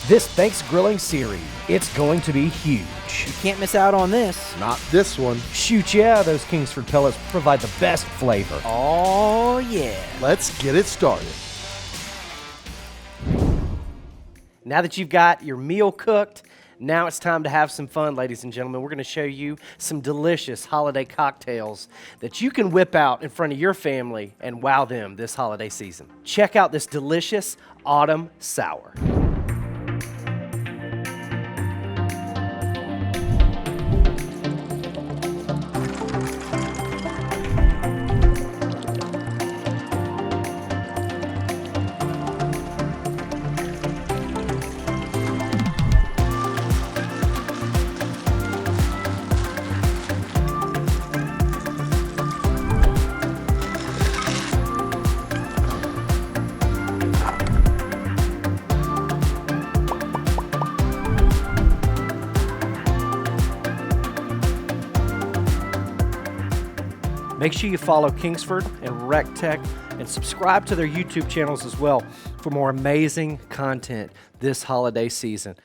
this Thanksgrilling series. It's going to be huge. You can't miss out on this. Not this one. Shoot, yeah, those Kingsford Pellets provide the best flavor. Oh, yeah. Let's get it started. Now that you've got your meal cooked, now it's time to have some fun, ladies and gentlemen. We're going to show you some delicious holiday cocktails that you can whip out in front of your family and wow them this holiday season. Check out this delicious autumn sour. Make sure you follow Kingsford and recteq and subscribe to their YouTube channels as well for more amazing content this holiday season.